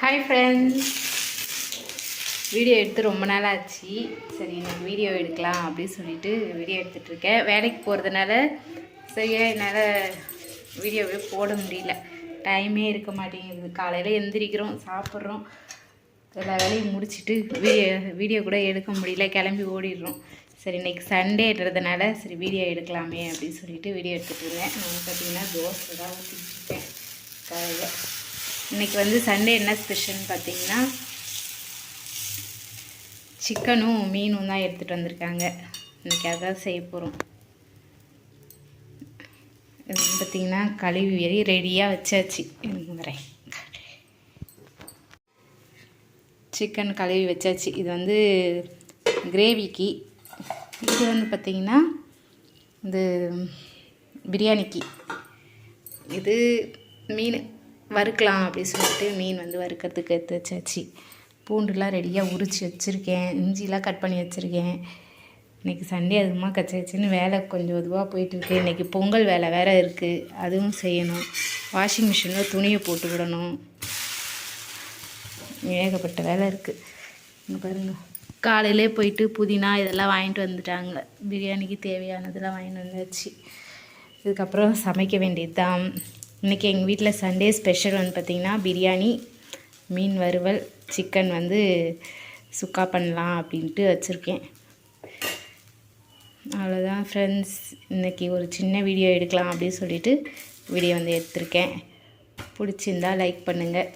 Hi friends, video எடுத்து ரொம்ப நாள் ஆச்சு. சரி, எனக்கு வீடியோ எடுக்கலாம் அப்படின்னு சொல்லிட்டு வீடியோ எடுத்துகிட்ருக்கேன். வேலைக்கு போகிறதுனால சரியாக என்னால் வீடியோவே போட முடியல. டைமே இருக்க மாட்டேங்குது. காலையில் எந்திரிக்கிறோம், சாப்பிட்றோம், எல்லா வேலையும் முடிச்சுட்டு வீடியோ கூட எடுக்க முடியல. கிளம்பி ஓடிடுறோம். சரி, இன்றைக்கி சண்டேன்றதுனால சரி வீடியோ எடுக்கலாமே அப்படின்னு சொல்லிட்டு வீடியோ எடுத்துகிட்டு இருந்தேன். நான் பார்த்திங்கன்னா தோசை தான் ஊற்றிட்டுருக்கேன் காலையில். இன்றைக்கி வந்து சண்டே என்ன ஸ்பெஷல்னு பார்த்திங்கன்னா சிக்கனும் மீனும் தான் எடுத்துகிட்டு வந்திருக்காங்க. இன்றைக்கி அதான் செய்ய போகிறோம். இது பார்த்திங்கன்னா கழுவி ரெடியாக வச்சாச்சு. வரேன், சிக்கன் கழுவி வச்சாச்சு. இது வந்து கிரேவிக்கு. இது வந்து பார்த்திங்கன்னா இது பிரியாணிக்கு. இது மீன் வறுக்கலாம் அப்படின்னு சொல்லிட்டு மீன் வந்து வறுக்கிறதுக்கு எடுத்து வச்சாச்சு. பூண்டுலாம் ரெடியாக உரித்து வச்சுருக்கேன். இஞ்சிலாம் கட் பண்ணி வச்சுருக்கேன். இன்றைக்கி சண்டே அதுமா கச்சாச்சுன்னு வேலை கொஞ்சம் இதுவாக போயிட்டுருக்கு. இன்றைக்கி பொங்கல் வேலை வேறு இருக்குது, அதுவும் செய்யணும். வாஷிங் மிஷினில் துணியை போட்டு விடணும். ஏகப்பட்ட வேலை இருக்குது. இங்கே பாருங்கள், காலையிலே போயிட்டு புதினா இதெல்லாம் வாங்கிட்டு வந்துட்டாங்க. பிரியாணிக்கு தேவையானதெல்லாம் வாங்கிட்டு வந்தாச்சு. இதுக்கப்புறம் சமைக்க வேண்டியது தான். இன்றைக்கி எங்கள் வீட்டில் சண்டே ஸ்பெஷல் வந்து பார்த்திங்கன்னா பிரியாணி, மீன் வறுவல், சிக்கன் வந்து சுக்கா பண்ணலாம் அப்படின்ட்டு வச்சுருக்கேன். அவ்வளோதான் ஃப்ரெண்ட்ஸ். இன்றைக்கி ஒரு சின்ன வீடியோ எடுக்கலாம் அப்படின்னு சொல்லிட்டு வீடியோ வந்து எடுத்திருக்கேன். பிடிச்சிருந்தா லைக் பண்ணுங்கள்.